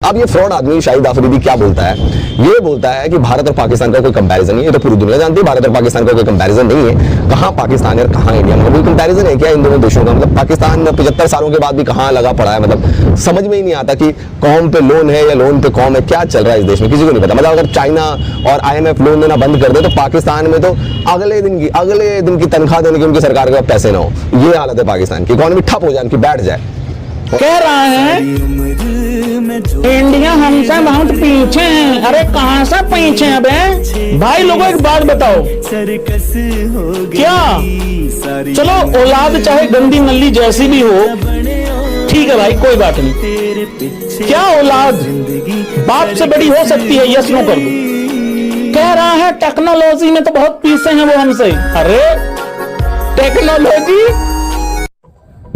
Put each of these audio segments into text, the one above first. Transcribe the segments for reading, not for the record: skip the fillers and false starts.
अब ये फ्रॉड आदमी शाहिद अफरीदी क्या बोलता है? ये बोलता है कि भारत और पाकिस्तान का कोई कंपैरिजन नहीं है। तो पूरी दुनिया जानती है भारत और पाकिस्तान का कोई कंपैरिजन नहीं है। कहां पाकिस्तान है और कहां इंडिया, मतलब कोई कंपैरिजन है क्या इन दोनों देशों का? मतलब पाकिस्तान 75 सालों के बाद भी कहां लगा पड़ा है। मतलब समझ में ही नहीं आता कि कौम पे लोन है या लोन पे कौम है, क्या चल रहा है इस देश में, किसी को नहीं पता। मतलब अगर चाइना और IMF लोन देना बंद कर दे तो पाकिस्तान में तो अगले दिन की तनख्वाह देने की उनकी सरकार के पास पैसे ना हो। ये हालत है पाकिस्तान की, इकोनॉमी ठप हो जाए, उनकी बैठ जाए। कह रहा है इंडिया हमसे बहुत पीछे है। अरे कहां से पीछे है बे भाई? लोगों एक बात बताओ, क्या चलो औलाद चाहे गंदी नल्ली जैसी भी हो, ठीक है भाई, कोई बात नहीं। क्या औलाद बाप से बड़ी हो सकती है? यस नो कर दो। कह रहा है टेक्नोलॉजी में तो बहुत पीछे हैं वो हमसे। अरे टेक्नोलॉजी,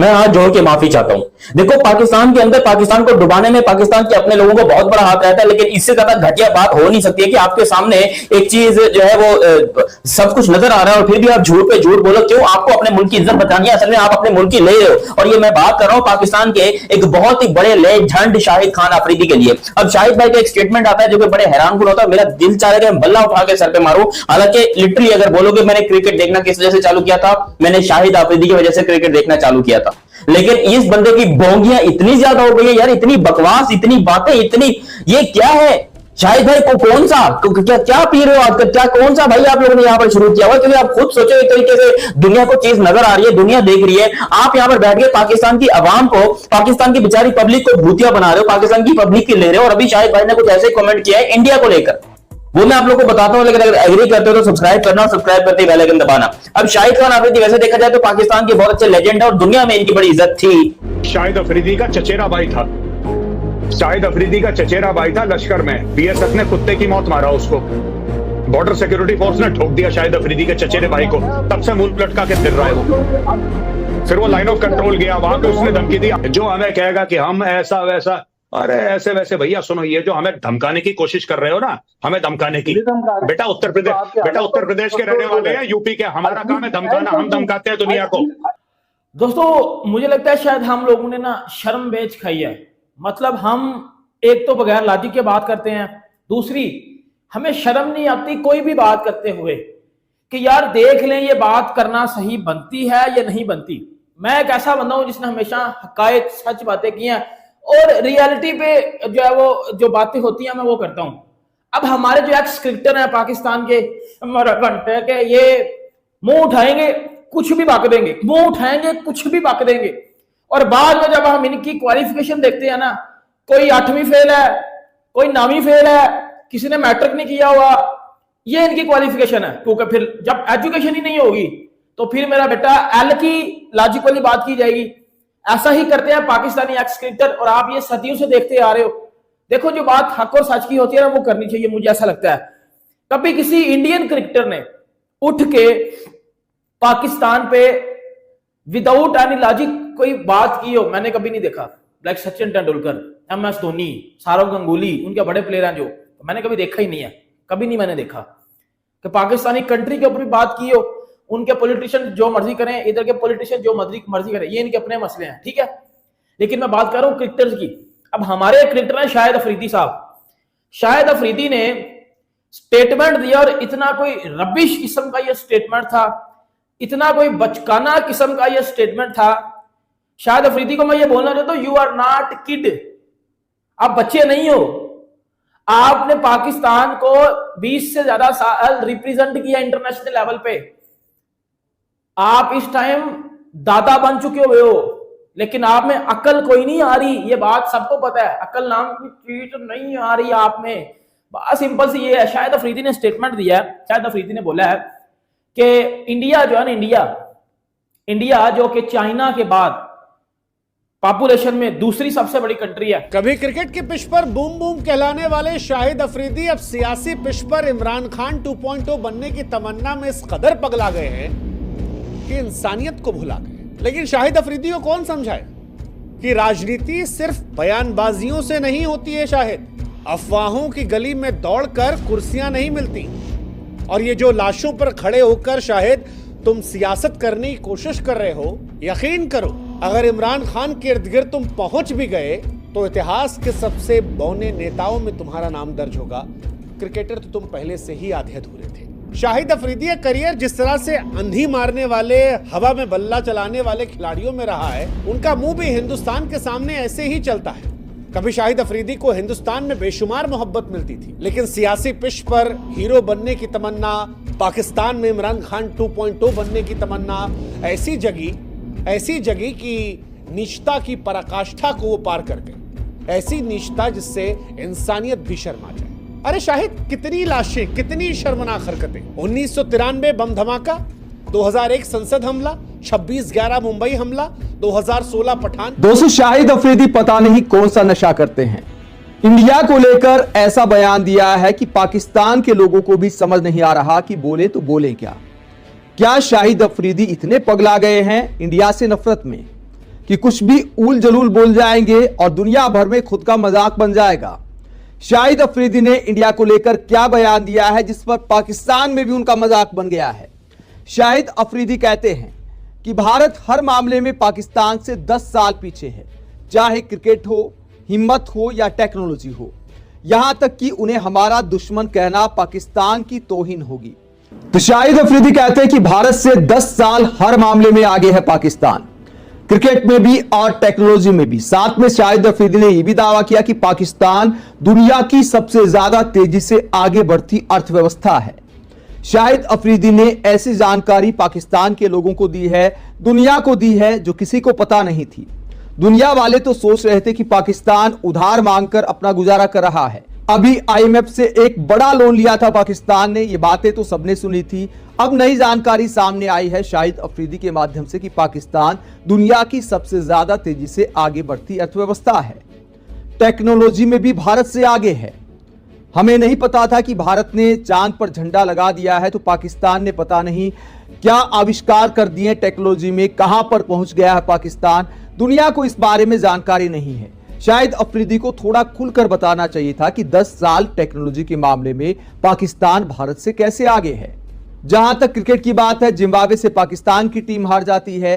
मैं हाथ जोड़ के माफी चाहता हूं। देखो, पाकिस्तान के अंदर पाकिस्तान को डुबाने में पाकिस्तान के अपने लोगों को बहुत बड़ा हाथ रहता है, लेकिन इससे ज्यादा घटिया बात हो नहीं सकती है कि आपके सामने एक चीज जो है वो सब कुछ नजर आ रहा है और फिर भी आप झूठ पे झूठ बोलो। क्यों? आपको अपने मुल्क की इज्जत बचानी है, असल में आप अपने मुल्क की ले रहे हो। और ये मैं बात कर रहा हूं पाकिस्तान के एक बहुत ही बड़े लेजेंड शाहिद खान अफरीदी के लिए। अब शाहिद भाई का एक स्टेटमेंट आता है जो कि बड़े हैरान कुन होता है। मेरा दिल चाह रहा है बल्ला उठा के सर पे मारूं। हालांकि लिटरली अगर बोलोगे मैंने क्रिकेट देखना किस वजह से चालू किया था, मैंने शाहिद अफरीदी की वजह से क्रिकेट देखना चालू किया था। लेकिन इस बंदे की बोंगियां इतनी ज्यादा हो गई है यार, इतनी बकवास, इतनी बातें, इतनी, ये क्या है? शाहिद भाई को कौन सा क्या पी रहे हो आप? क्या कौन सा भाई आप लोगों ने यहां पर शुरू किया हुआ? क्योंकि आप खुद सोचो, एक तरीके से दुनिया को चीज नजर आ रही है, दुनिया देख रही है, आप यहां पर बैठ के पाकिस्तान की आवाम को, पाकिस्तान की बेचारी पब्लिक को भूतिया बना रहे हो, पाकिस्तान की पब्लिक की ले रहे हो। और अभी शाहिद भाई ने कुछ ऐसे कमेंट किया है इंडिया को लेकर, वो मैं आप लोगों को बताता हूं। लेकिन अगर एग्री करते हो तो सब्सक्राइब करना और सब्सक्राइब करते बेल आइकन दबाना। अब शाहिद खान अफरीदी वैसे देखा जाए तो पाकिस्तान के बहुत अच्छे लेजेंड है और दुनिया में इनकी बड़ी इज्जत थी। शाहिद अफरीदी का चचेरा भाई था, शाहिद अफरीदी का चचेरा भाई था लश्कर में। BSF ने कुत्ते की मौत मारा उसको, बॉर्डर सिक्योरिटी फोर्स ने ठोक दिया शाहिद अफरीदी के चचेरे भाई को। तब से मुंह लटका के फिर रहा है वो। फिर वो लाइन ऑफ कंट्रोल गया, वहां पे उसने धमकी दी जो हमें कहेगा कि हम ऐसा वैसा। अरे ऐसे वैसे भैया सुनो, ये जो हमें धमकाने की कोशिश कर रहे हो ना, हमें धमकाने की, बेटा उत्तर प्रदेश के रहने वाले हैं, यूपी के। हमारा काम है धमकाना, हम धमकाते हैं दुनिया को। दोस्तों मुझे लगता है शायद हम लोगों ने ना शर्म बेच खाई है। मतलब हम एक तो बगैर लॉजिक के बात करते हैं, दूसरी हमें शर्म नहीं आती कोई भी बात करते हुए कि यार देख लें ये बात करना सही बनती है या नहीं बनती। मैं एक ऐसा बंदा हूं जिसने हमेशा हकायत सच बातें की हैं और रियलिटी पे जो है वो जो बातें होती हैं मैं वो करता हूं। अब हमारे जो एक्स क्रिकेटर हैं पाकिस्तान के, घंटे के, ये मुंह उठाएंगे कुछ भी बक देंगे, मुंह उठाएंगे कुछ भी बक देंगे। और बाद में जब हम इनकी क्वालिफिकेशन देखते हैं ना, कोई 8वीं फेल है, कोई 9वीं फेल है, किसी ने मैट्रिक नहीं किया हुआ, ये इनकी क्वालिफिकेशन है। क्योंकि फिर जब एजुकेशन ही नहीं होगी तो फिर मेरा बेटा एल की लॉजिक वाली बात की जाएगी। ऐसा ही करते हैं पाकिस्तानी एक्स क्रिकेटर और आप ये सदियों से देखते आ रहे हो। देखो जो बात हक और सच की होती है ना वो करनी चाहिए, मुझे ऐसा लगता है। कभी किसी इंडियन क्रिकेटर ने उठ के पाकिस्तान पे विदाउट एनी लॉजिक कोई बात की हो मैंने कभी नहीं देखा। लाइक सचिन तेंदुलकर, MS धोनी, सौरव गांगुली, उनके बड़े प्लेयर हैं जो, तो मैंने कभी देखा ही नहीं है। कभी नहीं मैंने देखा कि पाकिस्तानी कंट्री के ऊपर भी बात की हो। उनके पॉलिटिशियन जो मर्जी करें, इधर के पॉलिटिशियन जो मर्जी करें, ये इनके अपने मसले हैं, ठीक है। लेकिन मैं बात कर रहा हूं क्रिकेटर्स की। अब हमारे क्रिकेटर हैं शाहिद अफरीदी साहब। शाहिद अफरीदी ने स्टेटमेंट दिया और इतना कोई रबिश किस्म का ये स्टेटमेंट था, इतना कोई बचकाना किस्म का ये स्टेटमेंट था। शाहिद अफरीदी को मैं ये बोलना चाहता हूं, यू आर नॉट किड, आप बच्चे नहीं हो। आपने पाकिस्तान को 20 से ज्यादा साल रिप्रेजेंट किया इंटरनेशनल लेवल पे। आप इस टाइम दादा बन चुके हुए हो, लेकिन आप में अकल कोई नहीं आ रही, ये बात सबको पता है। अकल नाम की चीज नहीं आ रही आप में। बस सिंपल सी ये है। शाहिद अफरीदी ने स्टेटमेंट दिया है, शाहिद अफरीदी ने बोला है कि इंडिया जो है ना, इंडिया जो कि चाइना के बाद पॉपुलेशन में दूसरी सबसे बड़ी कंट्री है। कभी क्रिकेट की पिच पर बूम बूम कहलाने वाले शाहिद अफरीदी अब सियासी पिच पर इमरान खान 2.0 बनने की तमन्ना में इस कदर पगला गए हैं कि इंसानियत को भुला गए। लेकिन शाहिद अफरीदी को कौन समझाए कि राजनीति सिर्फ बयानबाजियों से नहीं होती है। शाहिद, अफवाहों की गली में दौड़कर कुर्सियां नहीं मिलती। और ये जो लाशों पर खड़े होकर शाहिद तुम सियासत करने की कोशिश कर रहे हो, यकीन करो अगर इमरान खान के इर्द गिर्द तुम पहुंच भी गए तो इतिहास के सबसे बौने नेताओं में तुम्हारा नाम दर्ज होगा। क्रिकेटर तो तुम पहले से ही आधे अधूरे थे। शाहिद अफरीदी का करियर जिस तरह से अंधी मारने वाले, हवा में बल्ला चलाने वाले खिलाड़ियों में रहा है, उनका मुंह भी हिंदुस्तान के सामने ऐसे ही चलता है। कभी शाहिद अफरीदी को हिंदुस्तान में बेशुमार मोहब्बत मिलती थी, लेकिन सियासी पिच पर हीरो बनने की तमन्ना, पाकिस्तान में इमरान खान 2.0 बनने की तमन्ना ऐसी जगी कि नीचता की पराकाष्ठा को वो पार कर गए। ऐसी नीचता जिससे इंसानियत भी शर्मा जाए। अरे शाहिद, कितनी लाशें, कितनी शर्मनाक हरकतें। 1993 बम धमाका, 2001 संसद हमला, 26/11 मुंबई हमला, 2016 पठान। दोस्तों, शाहिद अफरीदी पता नहीं कौन सा नशा करते हैं। इंडिया को लेकर ऐसा बयान दिया है कि पाकिस्तान के लोगों को भी समझ नहीं आ रहा कि बोले तो बोले क्या। क्या शाहिद अफरीदी इतने पगला गए हैं इंडिया से नफरत में कि कुछ भी उल जलूल बोल जाएंगे और दुनिया भर में खुद का मजाक बन जाएगा। शाहिद अफरीदी ने इंडिया को लेकर क्या बयान दिया है जिस पर पाकिस्तान में भी उनका मजाक बन गया है। शाहिद अफरीदी कहते हैं कि भारत हर मामले में पाकिस्तान से 10 साल पीछे है, चाहे क्रिकेट हो, हिम्मत हो या टेक्नोलॉजी हो। यहां तक कि उन्हें हमारा दुश्मन कहना पाकिस्तान की तौहीन होगी। तो शाहिद अफरीदी कहते हैं कि भारत से 10 साल हर मामले में आगे है पाकिस्तान, क्रिकेट में भी और टेक्नोलॉजी में भी। साथ में शाहिद अफरीदी ने यह भी दावा किया कि पाकिस्तान दुनिया की सबसे ज्यादा तेजी से आगे बढ़ती अर्थव्यवस्था है। शाहिद अफरीदी ने ऐसी जानकारी पाकिस्तान के लोगों को दी है, दुनिया को दी है, जो किसी को पता नहीं थी। दुनिया वाले तो सोच रहे थे कि पाकिस्तान उधार मांगकर अपना गुजारा कर रहा है। अभी IMF से एक बड़ा लोन लिया था पाकिस्तान ने, ये बातें तो सबने सुनी थी। अब नई जानकारी सामने आई है शाहिद अफरीदी के माध्यम से कि पाकिस्तान दुनिया की सबसे ज्यादा तेजी से आगे बढ़ती अर्थव्यवस्था है। टेक्नोलॉजी में भी भारत से आगे है। हमें नहीं पता था कि भारत ने चांद पर झंडा लगा दिया है, तो पाकिस्तान ने पता नहीं क्या आविष्कार कर दिए टेक्नोलॉजी में, कहां पर पहुंच गया है पाकिस्तान। दुनिया को इस बारे में जानकारी नहीं है। शाहिद अफरीदी को थोड़ा खुलकर बताना चाहिए था कि 10 साल टेक्नोलॉजी के मामले में पाकिस्तान भारत से कैसे आगे है। जहां तक क्रिकेट की बात है, जिम्बाब्वे से पाकिस्तान की टीम हार जाती है,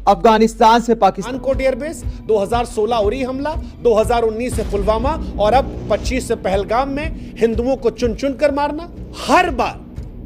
अफगानिस्तान से पाकिस्तान कोट एयरबेस, 2016 उरी हमला, 2019 से पुलवामा और अब 25 से पहलगाम में हिंदुओं को चुन चुन कर मारना। हर बार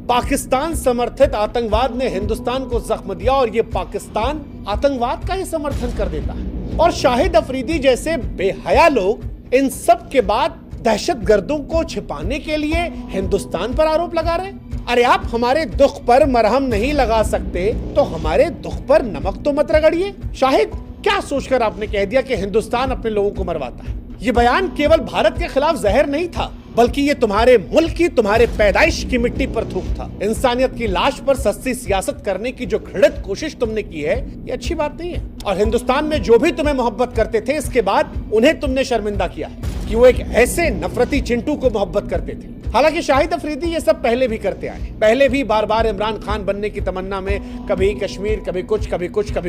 पाकिस्तान समर्थित आतंकवाद ने हिंदुस्तान को जख्म दिया और ये पाकिस्तान आतंकवाद का ही समर्थन कर देता है। और शाहिद अफरीदी जैसे बेहया लोग इन सब के बाद दहशतगर्दों को छिपाने के लिए हिंदुस्तान पर आरोप लगा रहे हैं। अरे आप हमारे दुख पर मरहम नहीं लगा सकते तो हमारे दुख पर नमक तो मत रगड़िए। शाहिद, क्या सोचकर आपने कह दिया कि हिंदुस्तान अपने लोगों को मरवाता है? ये बयान केवल भारत के खिलाफ जहर नहीं था, बल्कि ये तुम्हारे मुल्क की, तुम्हारे पैदाइश की मिट्टी पर थूक था। इंसानियत की लाश पर सस्ती सियासत करने की जो घृणित कोशिश तुमने की है, ये अच्छी बात नहीं है। और हिंदुस्तान में जो भी तुम्हें मोहब्बत करते थे, इसके बाद उन्हें तुमने शर्मिंदा किया है कि वो एक ऐसे नफरती चिंटू को मोहब्बत करते थे। हालांकि शाहिद अफरीदी ये सब पहले भी करते आए, पहले भी बार बार इमरान खान बनने की तमन्ना में कभी कश्मीर, कभी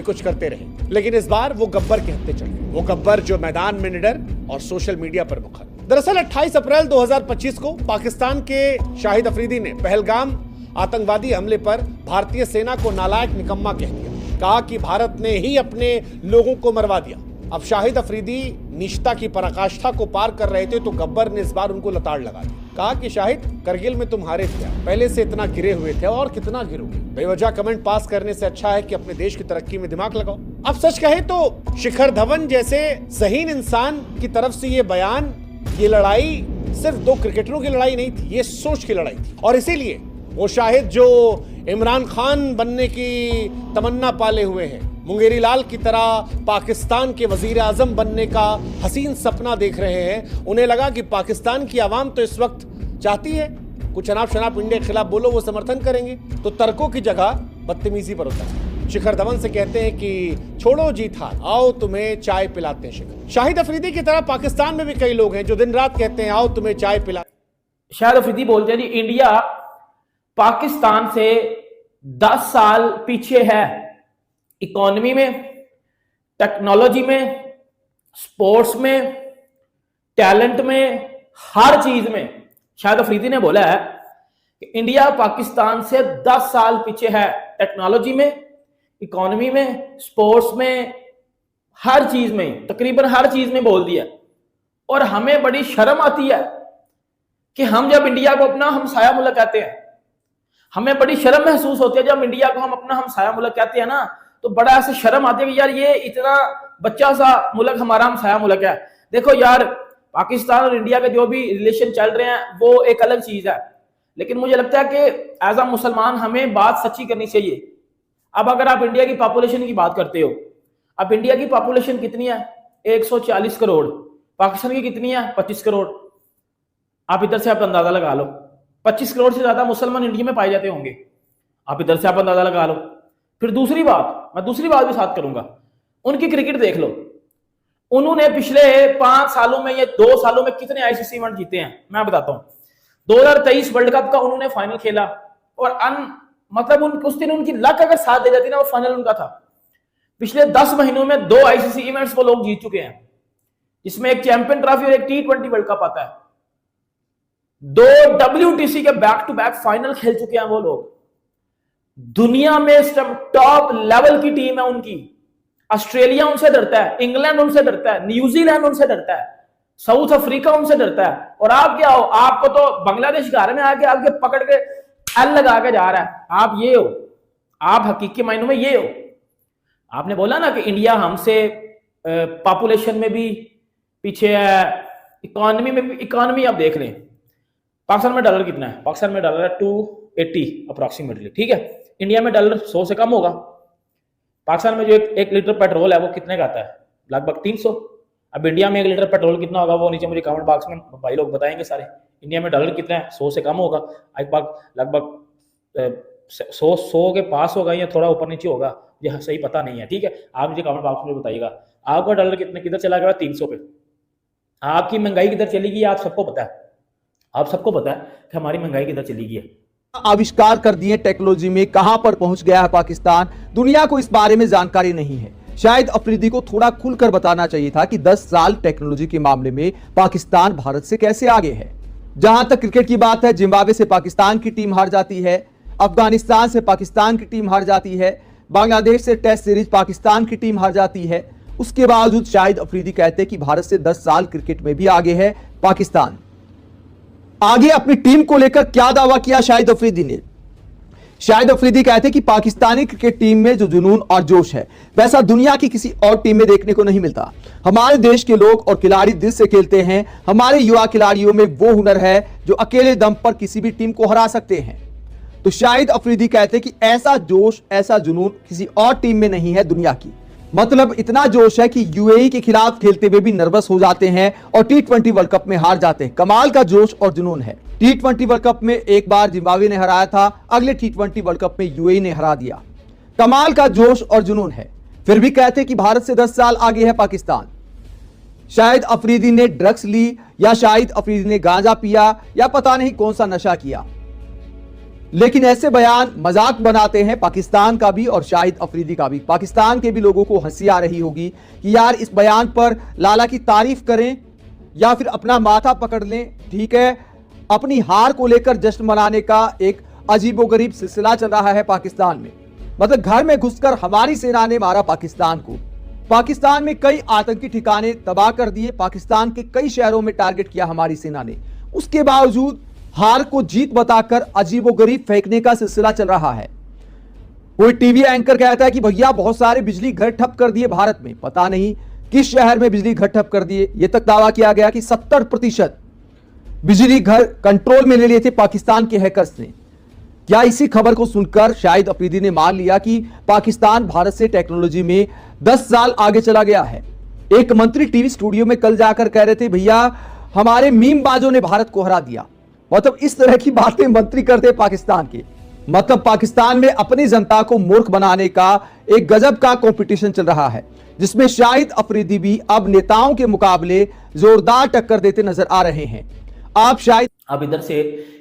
कुछ करते रहे। लेकिन इस बार वो गब्बर के हत्थे चढ़ गए। वो गब्बर जो मैदान में निडर और सोशल मीडिया पर मुखर। दरअसल 28 अप्रैल 2025 को पाकिस्तान के शाहिद अफरीदी ने पहलगाम आतंकवादी हमले पर भारतीय सेना को नालायक निकम्मा कह दिया। कहा कि भारत ने ही अपने लोगों को मरवा दिया। अब शाहिद अफरीदी निष्ठा की पराकाष्ठा को पार कर रहे थे तो गब्बर ने इस बार उनको लताड़ लगा दी। कहा कि शाहिद, करगिल में तुम हारे थे, पहले से इतना गिरे हुए थे और कितना गिरोगे। बेवजह कमेंट पास करने से अच्छा है कि अपने देश की तरक्की में दिमाग लगाओ। अब सच कहे तो शिखर धवन जैसे ज़हीन इंसान की तरफ से ये बयान, ये लड़ाई सिर्फ दो क्रिकेटरों की लड़ाई नहीं थी, ये सोच की लड़ाई थी। और इसीलिए वो शाहिद जो इमरान खान बनने की तमन्ना पाले हुए हैं, मुंगेरी लाल की तरह पाकिस्तान के वजीर आजम बनने का हसीन सपना देख रहे हैं, उन्हें लगा कि पाकिस्तान की आवाम तो इस वक्त चाहती है कुछ अनाप शनाप इंडिया के खिलाफ बोलो, वो समर्थन करेंगे, तो तर्कों की जगह बदतमीजी पर उतर है। शिखर धवन से कहते हैं कि छोड़ो जीत हार, आओ तुम्हें चाय पिलाते हैं। शिखर शाहिद अफरीदी की तरह पाकिस्तान में भी कई लोग हैं जो दिन रात कहते हैं आओ तुम्हें चाय पिला। शाहिद अफरीदी बोलते हैं जी, इंडिया पाकिस्तान से 10 साल पीछे है, इकोनॉमी में, टेक्नोलॉजी में, स्पोर्ट्स में, टैलेंट में, हर चीज में। शाहिद अफरीदी ने बोला है कि इंडिया पाकिस्तान से 10 साल पीछे है, टेक्नोलॉजी में, इकोनॉमी में, स्पोर्ट्स में, हर चीज में, तकरीबन हर चीज में बोल दिया। और हमें बड़ी शर्म आती है कि हम जब इंडिया को अपना हमसाया मुल्क कहते हैं, हमें बड़ी शर्म महसूस होती है जब इंडिया को हम अपना हमसाया मुल्क कहते हैं ना, तो बड़ा ऐसे शर्म आती है कि यार ये इतना बच्चा सा मुल्क हमारा हमसाया मुल्क है। देखो यार, पाकिस्तान और इंडिया के जो भी रिलेशन चल रहे हैं वो एक अलग चीज है, लेकिन मुझे लगता है कि एज अ मुसलमान हमें बात सच्ची करनी चाहिए। अब अगर आप इंडिया की पॉपुलेशन की बात करते हो, अब इंडिया की पॉपुलेशन कितनी है? 140 करोड़। पाकिस्तान की कितनी है? 25 करोड़। आप इधर से आप अंदाजा लगा लो, 25 करोड़ से ज्यादा मुसलमान इंडिया में पाए जाते होंगे। आप इधर से आप अंदाजा लगा लो। फिर दूसरी बात, मैं दूसरी बात भी साथ करूंगा, उनकी क्रिकेट देख लो। उन्होंने पिछले 5 सालों में या 2 सालों में कितने आईसीसी इवेंट जीते हैं मैं बताता हूं। 2023 वर्ल्ड कप का उन्होंने फाइनल खेला और मतलब उस दिन उनकी लक अगर साथ दे जाती ना, वो फाइनल उनका था। पिछले 10 महीनों में 2 आईसीसी इवेंट्स वो लोग जीत चुके हैं, जिसमें एक चैंपियन ट्रॉफी और एक T20 वर्ल्ड कप आता है। 2 WTC के बैक टू बैक फाइनल खेल चुके हैं वो लोग। दुनिया में इस टाइम टॉप लेवल की टीम है उनकी। ऑस्ट्रेलिया उनसे डरता है, इंग्लैंड उनसे डरता है, न्यूजीलैंड उनसे डरता है, साउथ अफ्रीका उनसे डरता है। और आप क्या हो? आपको तो बांग्लादेश घर में आके आपके पकड़ के एल लगा के जा रहा है। आप ये हो, आप हकीकी मायनों में ये हो। आपने बोला ना कि इंडिया हमसे पॉपुलेशन में भी पीछे है, इकोनॉमी में भी। इकोनॉमी आप देख लें, पाकिस्तान में डॉलर कितना है? पाकिस्तान में डॉलर है 280 अप्रोक्सीमेटली, ठीक है। इंडिया में डॉलर 100 से कम होगा। पाकिस्तान में जो एक लीटर पेट्रोल है वो कितने का आता है? लगभग 300। अब इंडिया में 1 लीटर पेट्रोल कितना होगा वो नीचे मुझे कमेंट बॉक्स में भाई लोग बताएंगे सारे। इंडिया में डॉलर कितना है? 100 से कम होगा। लगभग 100 के पास होगा या थोड़ा ऊपर नीचे होगा, ये सही पता नहीं है, ठीक है। आप मुझे कमेंट बॉक्स में बताइएगा आपका डॉलर किधर चला गया? 300 पे। आपकी महंगाई किधर चली गई? आप सबको पता है, आप सबको पता है कि हमारी महंगाई किधर चली गई है। आविष्कार कर दिए टेक्नोलॉजी में, कहां पर पहुंच गया है पाकिस्तान, दुनिया को इस बारे में जानकारी नहीं है। शायद अफरीदी को थोड़ा खुलकर बताना चाहिए था कि 10 साल टेक्नोलॉजी के मामले में पाकिस्तान भारत से कैसे आगे है। जहां तक क्रिकेट की बात है, जिम्बाब्वे से पाकिस्तान की टीम हार जाती है, अफगानिस्तान से पाकिस्तान की टीम हार जाती है, बांग्लादेश से टेस्ट सीरीज पाकिस्तान की टीम हार जाती है। उसके बावजूद शाहिद अफरीदी कहते हैं कि भारत से 10 साल क्रिकेट में भी आगे है पाकिस्तान। आगे अपनी टीम को लेकर क्या दावा किया शाहिद अफरीदी ने? शाहिद अफरीदी कहते हैं कि पाकिस्तानी क्रिकेट टीम में जो जुनून और जोश है वैसा दुनिया की किसी और टीम में देखने को नहीं मिलता। हमारे देश के लोग और खिलाड़ी दिल से खेलते हैं। हमारे युवा खिलाड़ियों में वो हुनर है जो अकेले दम पर किसी भी टीम को हरा सकते हैं। तो शाहिद अफरीदी कहते हैं कि ऐसा जोश, ऐसा जुनून किसी और टीम में नहीं है दुनिया की। मतलब इतना जोश है कि यूएई के खिलाफ खेलते हुए भी नर्वस हो जाते हैं और T20 वर्ल्ड कप में हार जाते हैं। कमाल का जोश और जुनून है। T20 वर्ल्ड कप में एक बार जिम्बाब्वे ने हराया था, अगले T20 वर्ल्ड कप में यूएई ने हरा दिया। कमाल का जोश और जुनून है। फिर भी कहते हैं कि भारत से 10 साल आगे है पाकिस्तान। शाहिद अफरीदी ने ड्रग्स ली या शाहिद अफरीदी ने गांजा पिया या पता नहीं कौन सा नशा किया, लेकिन ऐसे बयान मजाक बनाते हैं पाकिस्तान का भी और शाहिद अफरीदी का भी। पाकिस्तान के भी लोगों को हंसी आ रही होगी कि यार इस बयान पर लाला की तारीफ करें या फिर अपना माथा पकड़ लें। ठीक है, अपनी हार को लेकर जश्न मनाने का एक अजीबोगरीब सिलसिला चल रहा है पाकिस्तान में। मतलब घर में घुसकर हमारी सेना ने मारा पाकिस्तान को। पाकिस्तान में कई आतंकी ठिकाने तबाह कर दिए, पाकिस्तान के कई शहरों में टारगेट किया हमारी सेना ने। उसके बावजूद हार को जीत बताकर अजीबोगरीब फेंकने का सिलसिला चल रहा है। कोई टीवी एंकर कहता है कि भैया बहुत सारे बिजली घर ठप कर दिए भारत में। पता नहीं किस शहर में बिजली घर ठप कर दिए। यह तक दावा किया गया कि 70% बिजली घर कंट्रोल में ले लिए थे पाकिस्तान के हैकर्स ने। क्या इसी खबर को सुनकर शाहिद अफरीदी ने मान लिया कि पाकिस्तान भारत से टेक्नोलॉजी में 10 साल आगे चला गया है? एक मंत्री टीवी स्टूडियो में कल जाकर कह रहे थे भैया हमारे मीमबाजों ने भारत को हरा दिया। मतलब इस तरह की बातें मंत्री करते पाकिस्तान के। मतलब पाकिस्तान में अपनी जनता को मूर्ख बनाने का एक गजब का कंपटीशन चल रहा है, जिसमें शाहिद अफरीदी भी अब नेताओं के मुकाबले जोरदार टक्कर देते नजर आ रहे हैं। आप शायद अब इधर से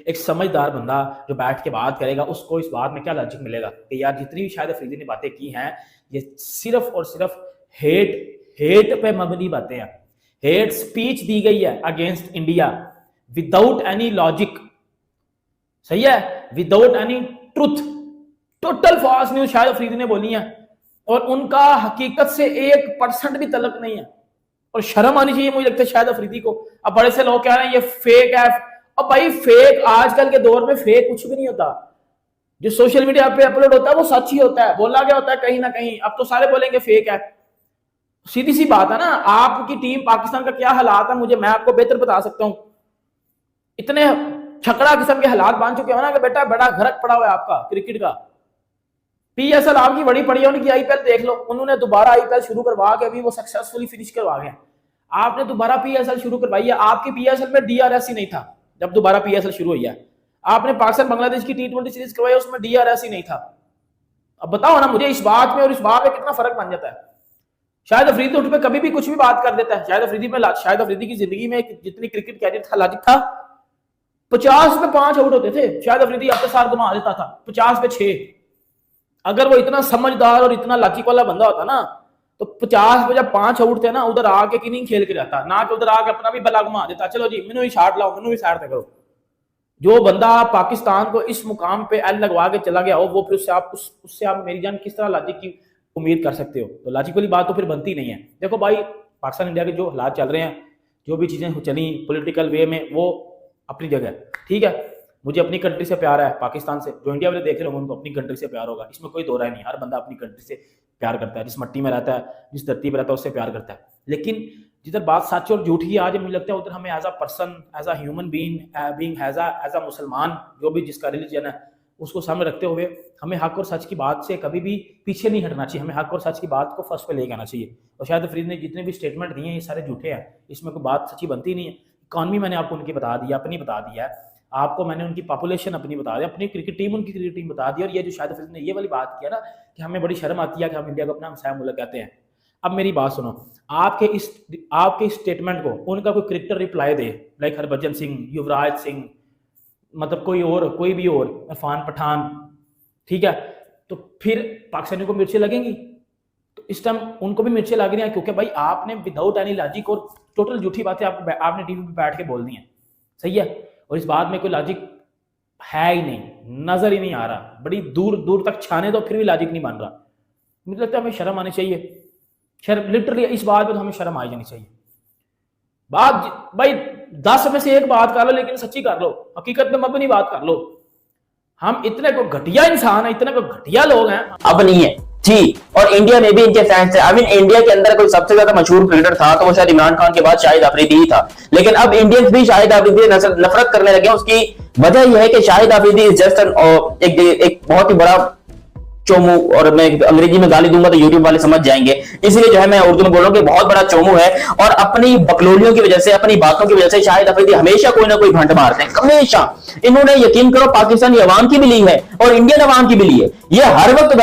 एक समझदार बंदा जो बैठ के बात करेगा उसको इस बात में क्या लॉजिक मिलेगा कि यार जितनी भी शाहिद अफरीदी ने बातें की हैं ये सिर्फ और सिर्फ हेट पे मबनी बातें हैं। हेट स्पीच दी गई है against India without any logic. सही है, without any truth. Total false news Shahid Afridi ने बोली है और उनका हकीकत से 1% भी तल्लुक नहीं है। और शर्म आनी चाहिए मुझे लगता है शाहिद अफरीदी को। अब बड़े से लोग कह रहे हैं ये फेक है। अब भाई फेक आजकल के दौर में फेक कुछ भी नहीं होता, जो सोशल मीडिया पे अपलोड होता है वो सच ही होता है, बोला गया होता है कहीं ना कहीं। अब तो सारे बोलेंगे फेक है, सीधी सी बात है ना। आपकी टीम पाकिस्तान का क्या हालात है मुझे मैं आपको बेहतर बता सकता हूं। इतने छकड़ा किस्म के हालात बन चुके हो ना कि बेटा बड़ा घरक पड़ा हुआ है आपका क्रिकेट का। पीएसएल आपकी बड़ी पड़ी है, उनकी आईपीएल देख लो, उन्होंने दोबारा आईपीएल शुरू करवा के अभी वो सक्सेसफुली फिनिश करवा गए। आपने दोबारा पीएसएल शुरू करवाई है, आपकी पीएसएल में डीआरएस ही नहीं था जब दोबारा पीएसएल शुरू हुई है। आपने पाकिस्तान बांग्लादेश की टी20 सीरीज करवाई, उसमें डीआरएस ही नहीं था। अब बताओ ना मुझे इस बात में और इस बात में कितना फर्क बन जाता है। शाहिद अफरीदी उठ पे कभी भी कुछ भी बात कर देता है। शाहिद अफरीदी की जिंदगी में जितनी क्रिकेट कैरियर था लॉजिक था, 50 पे 5 आउट होते थे। शाहिद अफरीदी अब सार घुमा देता था 50 पे 6। अगर वो इतना समझदार और इतना लॉजिक वाला बंदा होता ना तो 50 पे जब 5 आउट थे ना उधर आके किनिंग खेल के जाता, ना कि उधर आके अपना भी बला घुमा देता, चलो जी मैंने भी शाट लाओ, मैंने भी शाट करो। जो बंदा पाकिस्तान को इस मुकाम पे एल लगवा के चला गया हो वो फिर उससे आप मेरी जान किस तरह लॉजिक की उम्मीद कर सकते हो। तो लॉजिक वाली बात तो फिर बनती नहीं है। देखो भाई पाकिस्तान इंडिया के जो हालात चल रहे हैं, जो भी चीजें चली पॉलिटिकल वे में, वो अपनी जगह ठीक है। मुझे अपनी कंट्री से प्यार है पाकिस्तान से, जो इंडिया में देख रहे हो उनको अपनी कंट्री से प्यार होगा, इसमें कोई दो राय नहीं। हर बंदा अपनी कंट्री से प्यार करता है, जिस मट्टी में रहता है जिस धरती पर रहता है उससे प्यार करता है। लेकिन जिधर बात सच और झूठ की आज मुझे लगता है उधर हमें as a person, as a human being as a मुसलमान, जो भी जिसका रिलीजन है उसको सामने रखते हुए हमें हक और सच की बात से कभी भी पीछे नहीं हटना चाहिए। हमें हक और सच की बात को फर्स्ट पे लेके आना चाहिए। और शाहिद अफरीदी ने जितने भी स्टेटमेंट दिए हैं ये सारे झूठे हैं, इसमें कोई बात सच्ची बनती नहीं है। इकॉनमी मैंने आपको उनकी बता दी, अपनी बता दिया है आपको, मैंने उनकी पॉपुलेशन अपनी बता दी, अपनी क्रिकेट टीम उनकी क्रिकेट टीम बता दी। और ये जो शाहिद अफरीदी ने ये वाली बात किया ना कि हमें बड़ी शर्म आती है कि हम इंडिया को अपना हमसाया मुल्क कहते हैं। अब मेरी बात सुनो, आपके इस स्टेटमेंट को उनका कोई क्रिकेटर रिप्लाई दे, लाइक हरभजन सिंह, युवराज सिंह, मतलब कोई भी और इरफान पठान, ठीक है, तो फिर पाकिस्तानियों को मिर्चें लगेंगी। तो इस टाइम उनको भी मिर्चें लग रही हैं क्योंकि भाई आपने विदाउट एनी लॉजिक और टोटल झूठी बातें आपने टीवी पे बैठ के बोल दी हैं, सही है। और इस बात में कोई लॉजिक है ही नहीं, नजर ही नहीं आ रहा। बड़ी दूर दूर तक छाने तो फिर भी लॉजिक नहीं बन रहा। मुझे लगता है हमें शर्म आनी चाहिए, शर्म लिटरली इस बात पे तो हमें शर्म आ जानी चाहिए। बात भाई 10 में से एक बात कर लो लेकिन सच्ची कर लो, हकीकत में मबनी बात कर लो। हम इतने को घटिया इंसान है, इतने को घटिया लोग हैं। अब नहीं है जी। और इंडिया में भी इनके फैंस थे। आई मीन इंडिया के अंदर कोई सबसे ज्यादा मशहूर क्रिकेटर था तो वो शायद इमरान खान के बाद शाहिद अफरीदी ही था। लेकिन अब इंडियंस भी शाहिद अफरीदी से नफरत करने लगे। उसकी वजह यह है कि शाहिद अफरीदी इज जस्ट एक बहुत ही बड़ा चोमू, और मैं अंग्रेजी में गाली दूंगा तो यूट्यूब वाले समझ जाएंगे, इसलिए जो है मैं उर्दू में बोल रहा हूं कि बहुत बड़ा चोमू है। और अपनी बकलोलियों की वजह से, अपनी बातों की वजह से शाहिद अफरीदी हमेशा कोई ना कोई भंड मारते हैं, हमेशा। इन्होंने यकीन करो पाकिस्तानी अवाम की भी ली है और इंडियन अवाम की भी ली है। ये हर वक्त